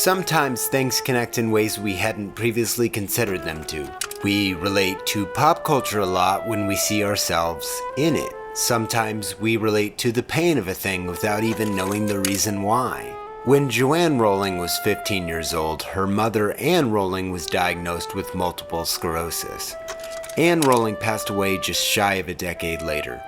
Sometimes things connect in ways we hadn't previously considered them to. We relate to pop culture a lot when we see ourselves in it. Sometimes we relate to the pain of a thing without even knowing the reason why. When Joanne Rowling was 15 years old, her mother Anne Rowling was diagnosed with multiple sclerosis. Anne Rowling passed away just shy of a decade later.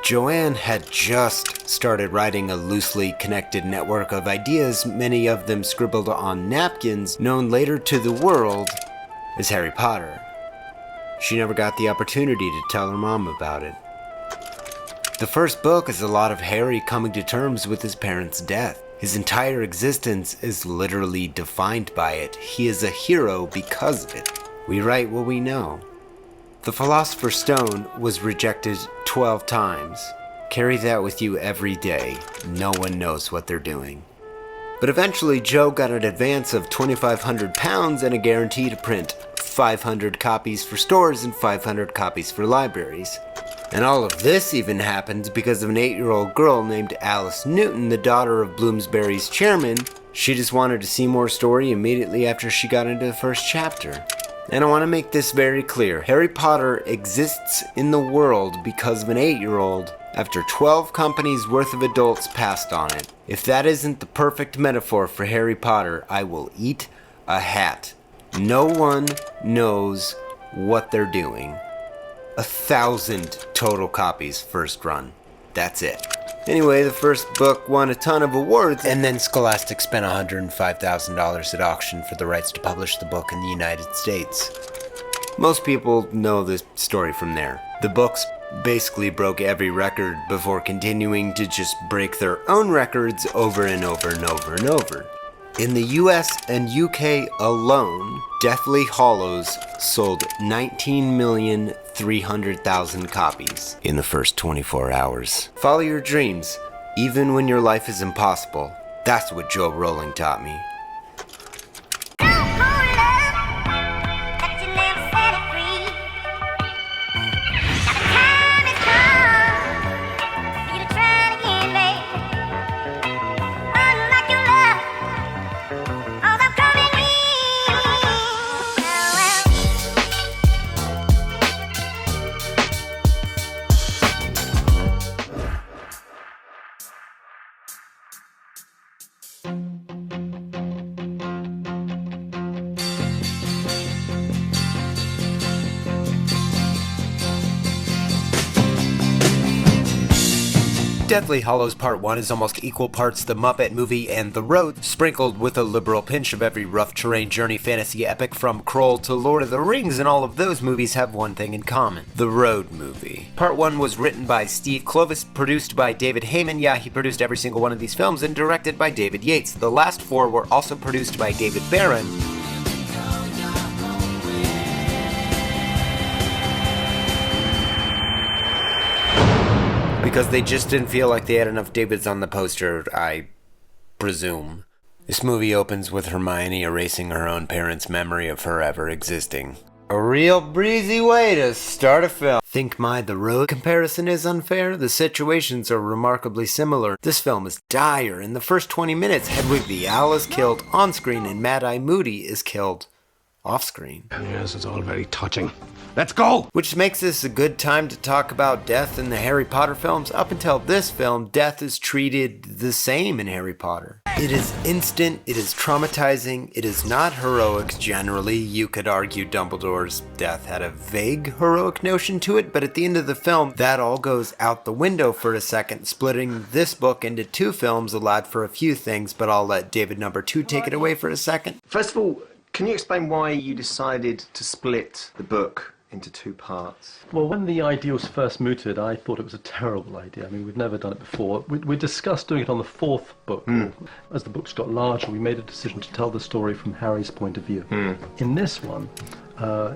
Joanne had just started writing a loosely connected network of ideas, many of them scribbled on napkins, known later to the world as Harry Potter. She never got the opportunity to tell her mom about it. The first book is a lot of Harry coming to terms with his parents' death. His entire existence is literally defined by it. He is a hero because of it. We write what we know. The Philosopher's Stone was rejected 12 times. Carry that with you every day. No one knows what they're doing. But eventually Joe got an advance of £2,500 and a guarantee to print 500 copies for stores and 500 copies for libraries. And all of this even happened because of an 8-year-old girl named Alice Newton, the daughter of Bloomsbury's chairman. She just wanted to see more story immediately after she got into the first chapter. And I want to make this very clear. Harry Potter exists in the world because of an 8-year-old after 12 companies worth of adults passed on it. If that isn't the perfect metaphor for Harry Potter, I will eat a hat. No one knows what they're doing. 1,000 total copies first run. That's it. Anyway, the first book won a ton of awards, and then Scholastic spent $105,000 at auction for the rights to publish the book in the United States. Most people know the story from there. The books basically broke every record before continuing to just break their own records over and over and over and over. In the US and UK alone, Deathly Hallows sold 19,300,000 copies in the first 24 hours. Follow your dreams, even when your life is impossible. That's what Joe Rowling taught me. Deathly Hallows Part 1 is almost equal parts The Muppet Movie and The Road, sprinkled with a liberal pinch of every rough terrain journey fantasy epic from Kroll to Lord of the Rings, and all of those movies have one thing in common: The Road Movie. Part 1 was written by Steve Kloves, produced by David Heyman, yeah, he produced every single one of these films, and directed by David Yates. The last 4 were also produced by David Barron. Because they just didn't feel like they had enough Davids on the poster, I presume. This movie opens with Hermione erasing her own parents' memory of her ever existing. A real breezy way to start a film. Think my The Road comparison is unfair? The situations are remarkably similar. This film is dire. In the first 20 minutes, Hedwig the Owl is killed on-screen and Mad-Eye Moody is killed off-screen. Yes, it's all very touching. Let's go! Which makes this a good time to talk about death in the Harry Potter films. Up until this film, death is treated the same in Harry Potter. It is instant, it is traumatizing, it is not heroic generally. You could argue Dumbledore's death had a vague heroic notion to it, but at the end of the film, that all goes out the window for a second. Splitting this book into 2 films allowed for a few things, but I'll let David number 2 take it away for a second. First of all, can you explain why you decided to split the book into 2 parts? Well, when the idea was first mooted, I thought it was a terrible idea. I mean, we've never done it before. We discussed doing it on the 4th book. As the books got larger, we made a decision to tell the story from Harry's point of view. In this one,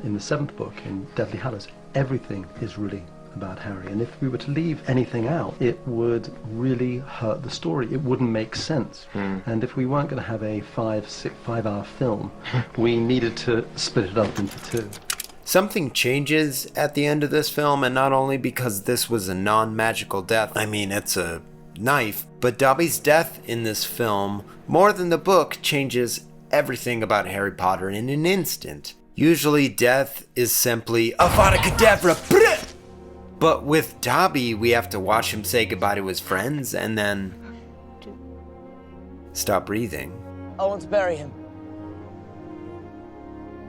in the 7th book, in Deathly Hallows, everything is really about Harry, and if we were to leave anything out, it would really hurt the story. It wouldn't make sense. And if we weren't going to have a 5-hour film, we needed to split it up into 2. Something changes at the end of this film, and not only because this was a non-magical death. I mean, it's a knife, but Dobby's death in this film, more than the book, changes everything about Harry Potter in an instant. Usually death is simply Avada Kedavra, but with Dobby we have to watch him say goodbye to his friends and then stop breathing. I want to bury him.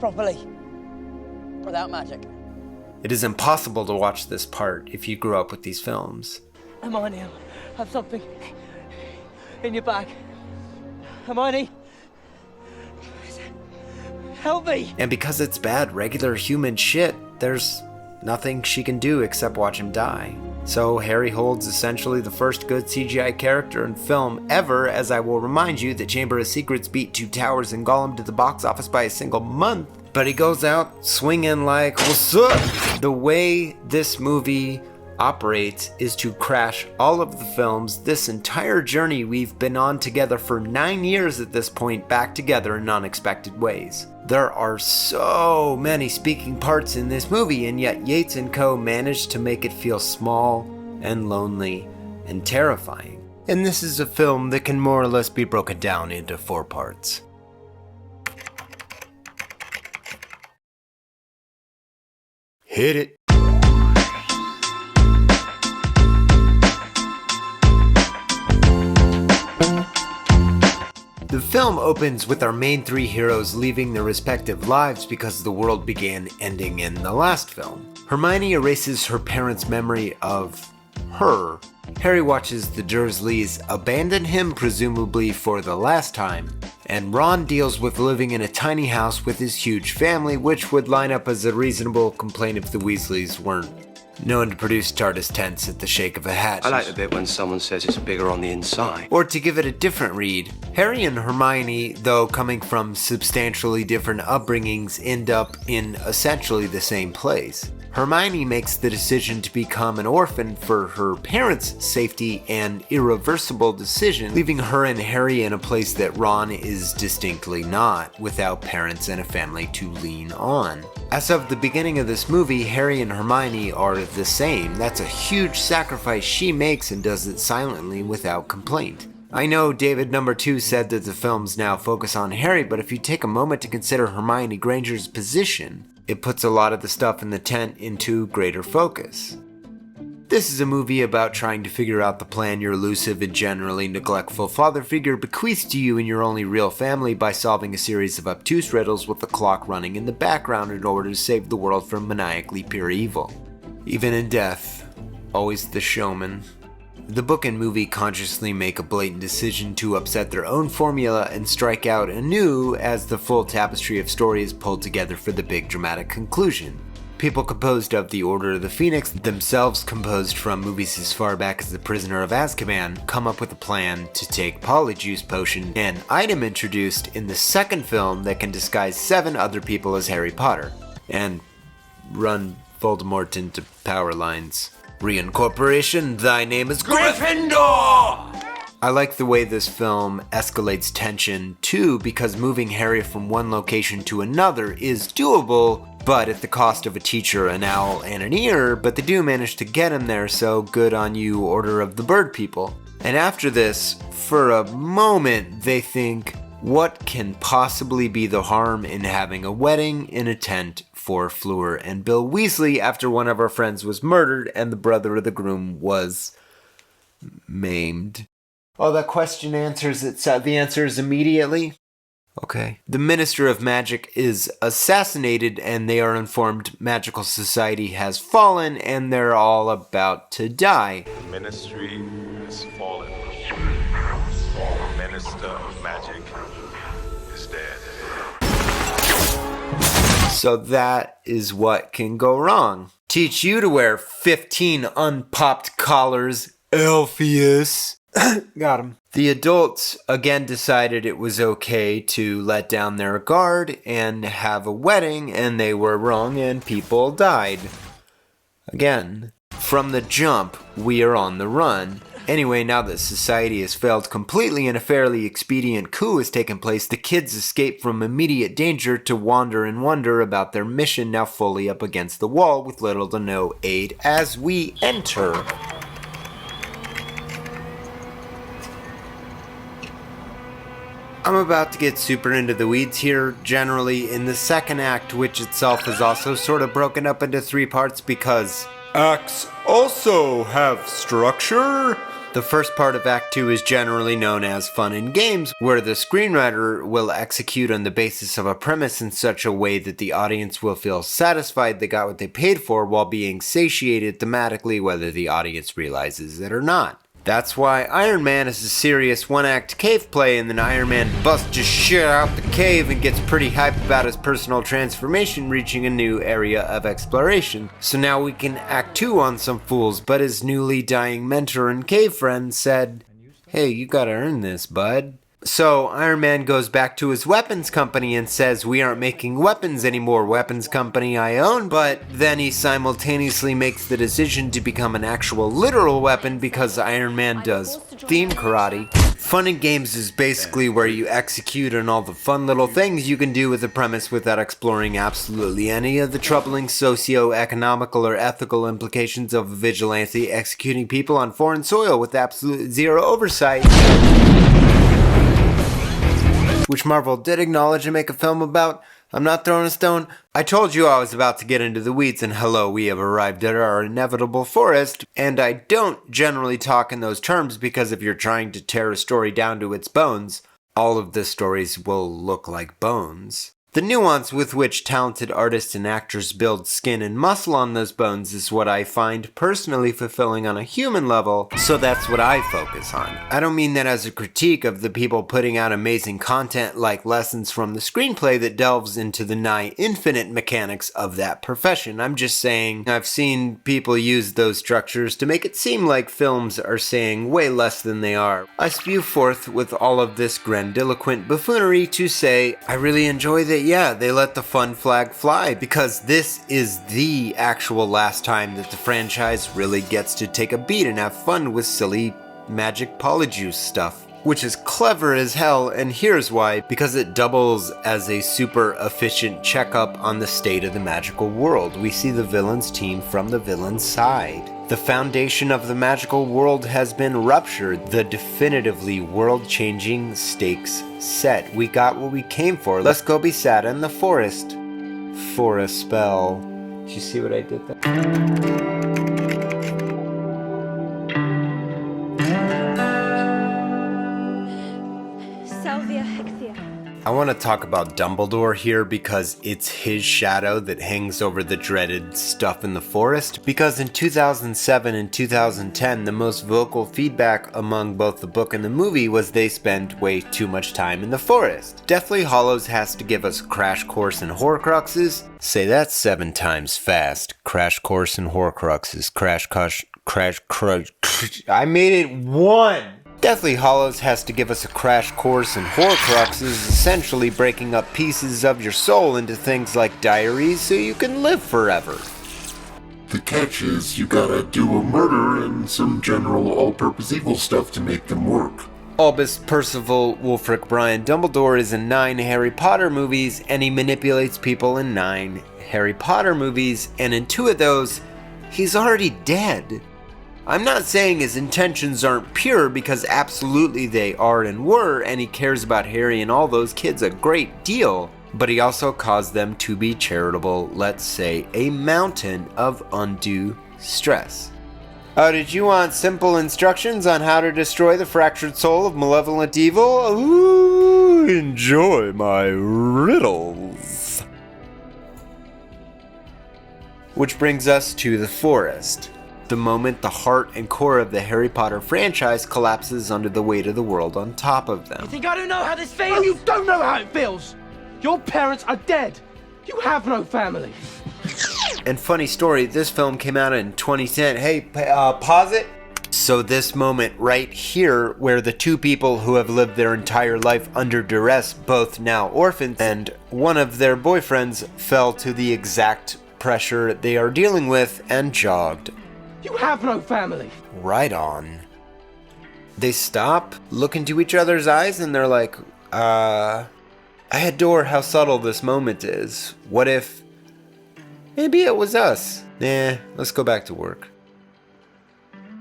Properly. Without magic. It is impossible to watch this part if you grew up with these films. Hermione, have something in your bag. Hermione, help me! And because it's bad, regular human shit, there's nothing she can do except watch him die. So Harry holds essentially the first good CGI character in film ever, as I will remind you that Chamber of Secrets beat Two Towers and Gollum to the box office by a single month. But he goes out swinging like, what's up? The way this movie operates is to crash all of the films, this entire journey we've been on together for 9 years at this point, back together in unexpected ways. There are so many speaking parts in this movie, and yet Yates and co. managed to make it feel small and lonely and terrifying. And this is a film that can more or less be broken down into 4 parts. Hit it. The film opens with our main 3 heroes leaving their respective lives because the world began ending in the last film. Hermione erases her parents' memory of her. Harry watches the Dursleys abandon him, presumably for the last time. And Ron deals with living in a tiny house with his huge family, which would line up as a reasonable complaint if the Weasleys weren't known to produce TARDIS tents at the shake of a hat. I like the bit when someone says it's bigger on the inside. Or to give it a different read, Harry and Hermione, though coming from substantially different upbringings, end up in essentially the same place. Hermione makes the decision to become an orphan for her parents' safety, an irreversible decision, leaving her and Harry in a place that Ron is distinctly not, without parents and a family to lean on. As of the beginning of this movie, Harry and Hermione are the same. That's a huge sacrifice she makes and does it silently without complaint. I know David number 2 said that the films now focus on Harry, but if you take a moment to consider Hermione Granger's position, it puts a lot of the stuff in the tent into greater focus. This is a movie about trying to figure out the plan your elusive and generally neglectful father figure bequeaths to you and your only real family by solving a series of obtuse riddles with the clock running in the background in order to save the world from maniacally pure evil. Even in death, always the showman. The book and movie consciously make a blatant decision to upset their own formula and strike out anew as the full tapestry of story is pulled together for the big dramatic conclusion. People composed of the Order of the Phoenix, themselves composed from movies as far back as The Prisoner of Azkaban, come up with a plan to take Polyjuice Potion, an item introduced in the second film that can disguise 7 other people as Harry Potter, and run Voldemort into power lines. Reincorporation, thy name is Gryffindor! I like the way this film escalates tension too, because moving Harry from one location to another is doable, but at the cost of a teacher, an owl, and an ear, but they do manage to get him there, so good on you, Order of the Bird People. And after this, for a moment, they think, what can possibly be the harm in having a wedding in a tent for Fleur and Bill Weasley after one of our friends was murdered and the brother of the groom was maimed? Oh, that question answers itself. The answer is immediately? Okay. The Minister of Magic is assassinated and they are informed magical society has fallen and they're all about to die. The ministry has fallen. The Minister of Magic is dead. So that is what can go wrong. Teach you to wear 15 unpopped collars, Elpheus. Got him. The adults again decided it was okay to let down their guard and have a wedding, and they were wrong and people died. Again. From the jump, we are on the run. Anyway, now that society has failed completely and a fairly expedient coup has taken place, the kids escape from immediate danger to wander and wonder about their mission, now fully up against the wall with little to no aid as we enter. I'm about to get super into the weeds here, generally in the second act, which itself is also sort of broken up into 3 parts because acts also have structure. The first part of Act 2 is generally known as fun and games, where the screenwriter will execute on the basis of a premise in such a way that the audience will feel satisfied they got what they paid for while being satiated thematically, whether the audience realizes it or not. That's why Iron Man is a serious 1-act cave play, and then Iron Man busts just shit out the cave and gets pretty hyped about his personal transformation reaching a new area of exploration. So now we can act 2 on some fools, but his newly dying mentor and cave friend said, "Hey, you gotta earn this, bud." So Iron Man goes back to his weapons company and says, "We aren't making weapons anymore, weapons company I own," but then he simultaneously makes the decision to become an actual literal weapon because Iron Man does theme karate. Fun and games is basically where you execute on all the fun little things you can do with a premise without exploring absolutely any of the troubling socio-economical or ethical implications of a vigilante executing people on foreign soil with absolute zero oversight. Which Marvel did acknowledge and make a film about. I'm not throwing a stone. I told you I was about to get into the weeds, and hello, we have arrived at our inevitable forest. And I don't generally talk in those terms because if you're trying to tear a story down to its bones, all of the stories will look like bones. The nuance with which talented artists and actors build skin and muscle on those bones is what I find personally fulfilling on a human level, so that's what I focus on. I don't mean that as a critique of the people putting out amazing content like lessons from the screenplay that delves into the nigh infinite mechanics of that profession. I'm just saying I've seen people use those structures to make it seem like films are saying way less than they are. I spew forth with all of this grandiloquent buffoonery to say I really enjoy that. Yeah, they let the fun flag fly because this is the actual last time that the franchise really gets to take a beat and have fun with silly magic polyjuice stuff. Which is clever as hell, and here's why, because it doubles as a super efficient checkup on the state of the magical world. We see the villain's team from the villain's side. The foundation of the magical world has been ruptured, the definitively world-changing stakes set. We got what we came for. Let's go be sad in the forest. For a spell. Did you see what I did there? I want to talk about Dumbledore here because it's his shadow that hangs over the dreaded stuff in the forest. Because in 2007 and 2010, the most vocal feedback among both the book and the movie was they spend way too much time in the forest. Deathly Hallows has to give us a crash course in Horcruxes. Say that 7 times fast. Crash course in Horcruxes. Crash. I made it 1! Deathly Hallows has to give us a crash course in Horcruxes, essentially breaking up pieces of your soul into things like diaries so you can live forever. The catch is you gotta do a murder and some general all-purpose evil stuff to make them work. Albus Percival Wulfric Brian Dumbledore is in 9 Harry Potter movies, and he manipulates people in 9 Harry Potter movies, and in 2 of those, he's already dead. I'm not saying his intentions aren't pure, because absolutely they are and were, and he cares about Harry and all those kids a great deal, but he also caused them to be charitable, let's say a mountain of undue stress. Oh, did you want simple instructions on how to destroy the fractured soul of malevolent evil? Ooh, enjoy my riddles. Which brings us to the forest. The moment the heart and core of the Harry Potter franchise collapses under the weight of the world on top of them. You think I don't know how this feels? Oh, you don't know how it feels! Your parents are dead! You have no family! And funny story, this film came out in 2010. Hey, pause it. So this moment right here, where the 2 people who have lived their entire life under duress, both now orphans, and one of their boyfriends fell to the exact pressure they are dealing with and jogged. You have no family! Right on. They stop, look into each other's eyes, and they're like, I adore how subtle this moment is. What if maybe it was us? Let's go back to work.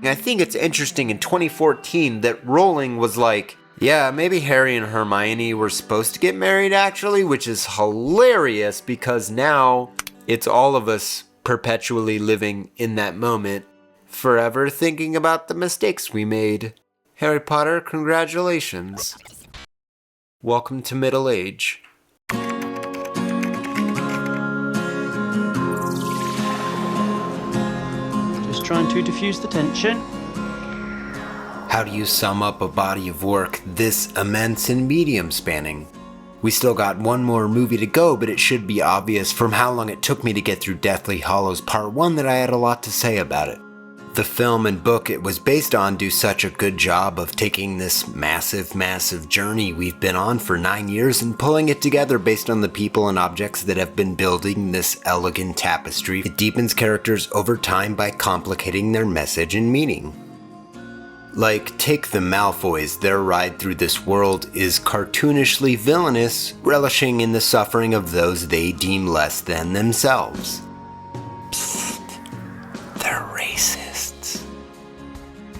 I think it's interesting in 2014 that Rowling was like, Yeah, maybe Harry and Hermione were supposed to get married actually, which is hilarious because now it's all of us perpetually living in that moment, forever thinking about the mistakes we made. Harry Potter, congratulations. Welcome to middle age. Just trying to diffuse the tension. How do you sum up a body of work this immense and medium spanning? We still got one more movie to go, but it should be obvious from how long it took me to get through Deathly Hallows Part 1 that I had a lot to say about it. The film and book it was based on do such a good job of taking this massive journey we've been on for 9 years and pulling it together based on the people and objects that have been building this elegant tapestry. It deepens characters over time by complicating their message and meaning. Like, take the Malfoys, their ride through this world is cartoonishly villainous, relishing in the suffering of those they deem less than themselves. Psst, they're racists.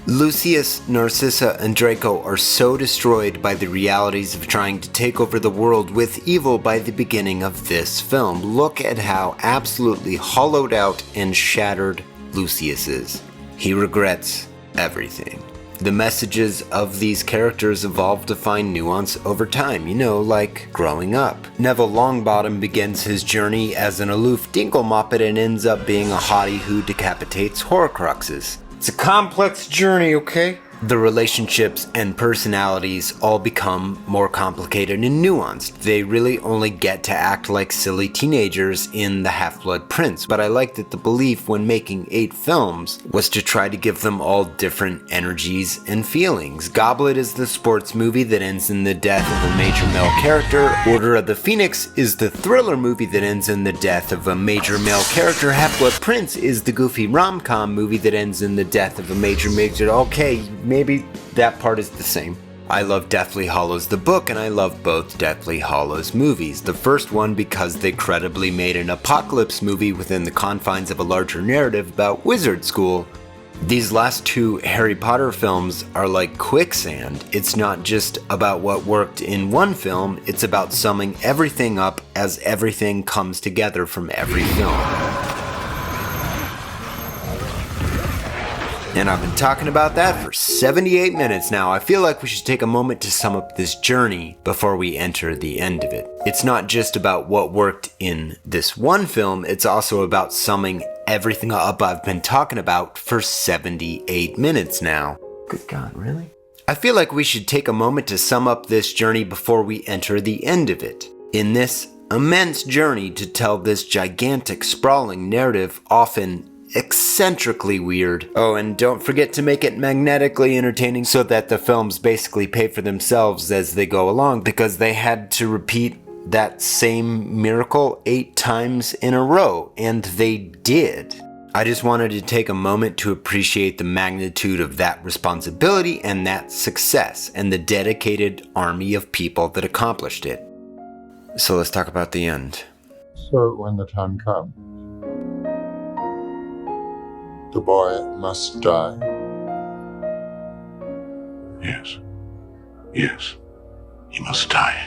Lucius, Narcissa, and Draco are so destroyed by the realities of trying to take over the world with evil by the beginning of this film. Look at how absolutely hollowed out and shattered Lucius is. He regrets everything. The messages of these characters evolve to find nuance over time, like growing up. Neville Longbottom begins his journey as an aloof Dinkelmoppet and ends up being a hottie who decapitates Horcruxes. It's a complex journey, okay? The relationships and personalities all become more complicated and nuanced. They really only get to act like silly teenagers in The Half-Blood Prince, but I like that the belief when making 8 films was to try to give them all different energies and feelings. Goblet is the sports movie that ends in the death of a major male character. Order of the Phoenix is the thriller movie that ends in the death of a major male character. Half-Blood Prince is the goofy rom-com movie that ends in the death of a major. Okay, maybe that part is the same. I love Deathly Hallows the book, and I love both Deathly Hallows movies. The first one because they credibly made an apocalypse movie within the confines of a larger narrative about wizard school. These last 2 Harry Potter films are like quicksand. It's not just about what worked in one film, it's about summing everything up as everything comes together from every film. And I've been talking about that for 78 minutes now. I feel like we should take a moment to sum up this journey before we enter the end of it. It's not just about what worked in this one film, it's also about summing everything up I've been talking about for 78 minutes now. Good God, really? I feel like we should take a moment to sum up this journey before we enter the end of it. In this immense journey to tell this gigantic, sprawling narrative, often eccentrically weird. Oh, and don't forget to make it magnetically entertaining so that the films basically pay for themselves as they go along, because they had to repeat that same miracle 8 times in a row, and they did. I just wanted to take a moment to appreciate the magnitude of that responsibility and that success, and the dedicated army of people that accomplished it. So let's talk about the end. So when the time comes, the boy must die. Yes. Yes. He must die.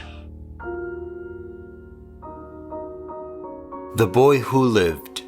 The boy who lived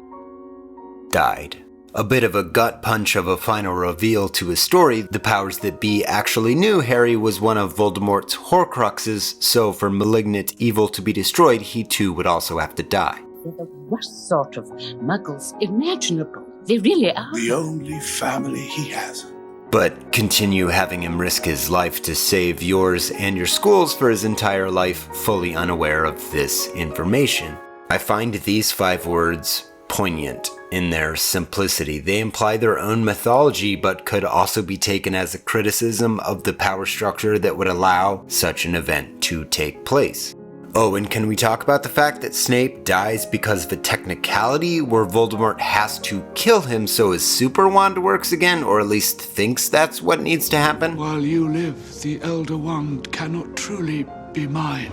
died. A bit of a gut punch of a final reveal to his story. The powers that be actually knew Harry was one of Voldemort's Horcruxes, so for malignant evil to be destroyed, he too would also have to die. They're the worst sort of muggles imaginable. They really are. The only family he has. But continue having him risk his life to save yours and your schools for his entire life, fully unaware of this information. I find these 5 words poignant in their simplicity. They imply their own mythology, but could also be taken as a criticism of the power structure that would allow such an event to take place. Oh, and can we talk about the fact that Snape dies because of a technicality where Voldemort has to kill him so his super wand works again, or at least thinks that's what needs to happen? While you live, the Elder Wand cannot truly be mine.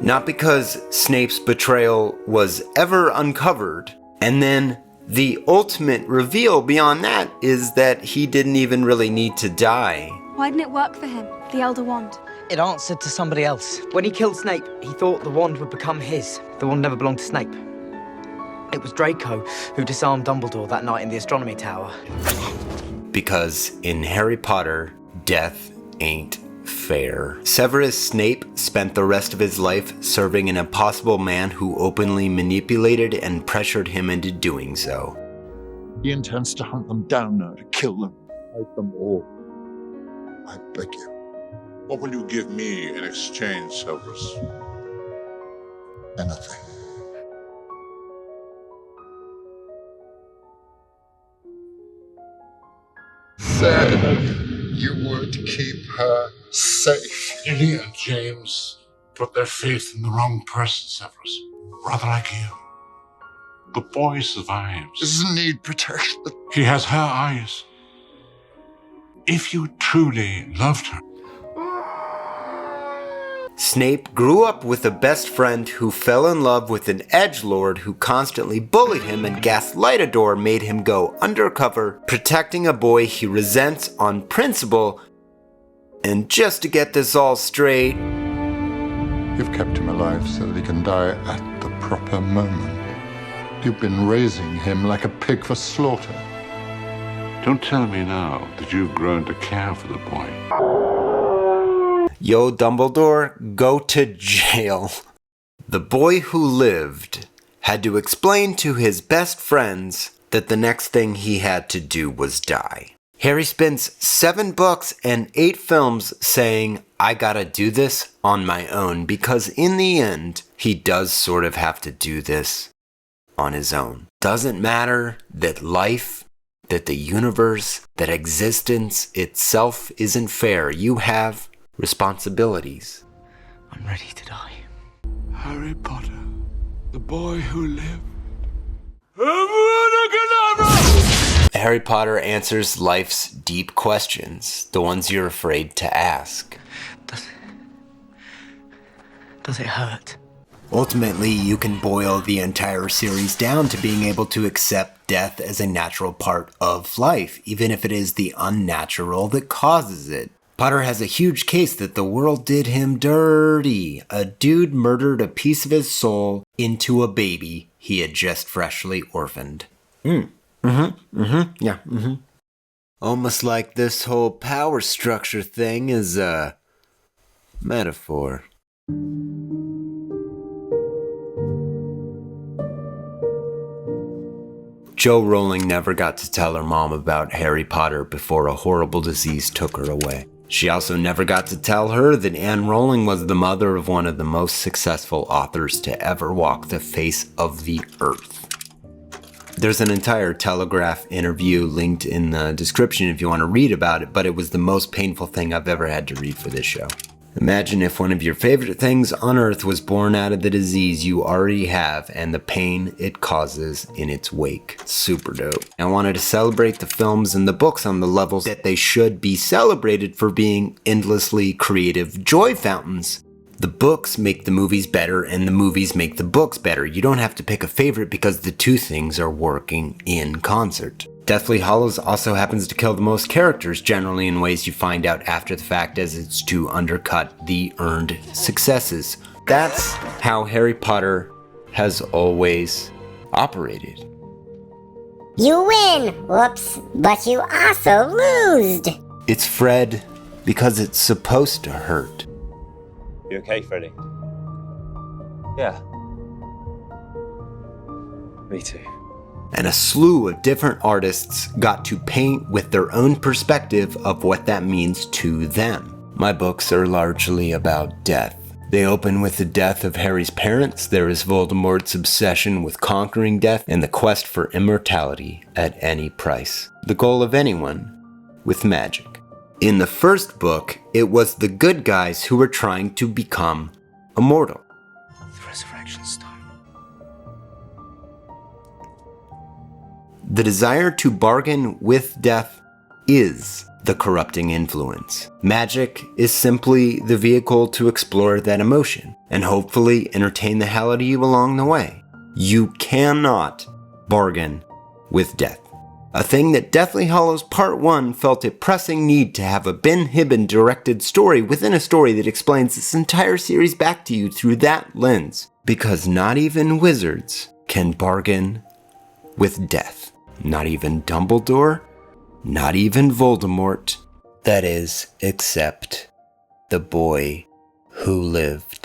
Not because Snape's betrayal was ever uncovered, and then the ultimate reveal beyond that is that he didn't even really need to die Why didn't it work for him, the Elder Wand? It answered to somebody else. When he killed Snape, he thought the wand would become his. The wand never belonged to Snape. It was Draco who disarmed Dumbledore that night in the astronomy tower. Because in Harry Potter, death ain't fair. Severus Snape spent the rest of his life serving an impossible man who openly manipulated and pressured him into doing so. He intends to hunt them down now, to kill them. Fight them all. I beg you. What will you give me in exchange, Severus? Anything. Said you would keep her safe. Lily and James put their faith in the wrong person, Severus. Rather like you. The boy survives. Doesn't need protection. He has her eyes. If you truly loved her. Snape grew up with a best friend who fell in love with an edgelord who constantly bullied him, and Gaslightador made him go undercover, protecting a boy he resents on principle. And just to get this all straight, You've kept him alive so that he can die at the proper moment. You've been raising him like a pig for slaughter. Don't tell me now that you've grown to care for the boy. yo, Dumbledore, go to jail. The boy who lived had to explain to his best friends that the next thing he had to do was die. Harry spends 7 books and 8 films saying, I gotta do this on my own, because in the end, he does sort of have to do this on his own. Doesn't matter that life, that the universe, that existence itself isn't fair. You have responsibilities. I'm ready to die. Harry Potter, the boy who lived. Harry Potter answers life's deep questions, the ones you're afraid to ask. Does it hurt? Ultimately, you can boil the entire series down to being able to accept death as a natural part of life, even if it is the unnatural that causes it. Potter has a huge case that the world did him dirty. A dude murdered a piece of his soul into a baby he had just freshly orphaned. Almost like this whole power structure thing is a metaphor. Jo Rowling never got to tell her mom about Harry Potter before a horrible disease took her away. She also never got to tell her that Anne Rowling was the mother of one of the most successful authors to ever walk the face of the earth. There's an entire Telegraph interview linked in the description if you want to read about it, but it was the most painful thing I've ever had to read for this show. Imagine if one of your favorite things on earth was born out of the disease you already have and the pain it causes in its wake. Super dope. I wanted to celebrate the films and the books on the levels that they should be celebrated for being endlessly creative joy fountains. The books make the movies better and the movies make the books better. You don't have to pick a favorite because the two things are working in concert. Deathly Hallows also happens to kill the most characters, generally in ways you find out after the fact, as it's to undercut the earned successes. That's how Harry Potter has always operated. You win! Whoops, but you also lose! It's Fred because it's supposed to hurt. You okay, Freddy? Yeah. Me too. And a slew of different artists got to paint with their own perspective of what that means to them. My books are largely about death. They open with the death of Harry's parents. There is Voldemort's obsession with conquering death and the quest for immortality at any price. The goal of anyone with magic. In the first book, it was the good guys who were trying to become immortal. The Resurrection Stone. The desire to bargain with death is the corrupting influence. Magic is simply the vehicle to explore that emotion and hopefully entertain the hell out of you along the way. You cannot bargain with death. A thing that Deathly Hallows Part 1 felt a pressing need to have a Ben Hibben directed story within a story that explains this entire series back to you through that lens. Because not even wizards can bargain with death. Not even Dumbledore, not even Voldemort. That is, except the boy who lived.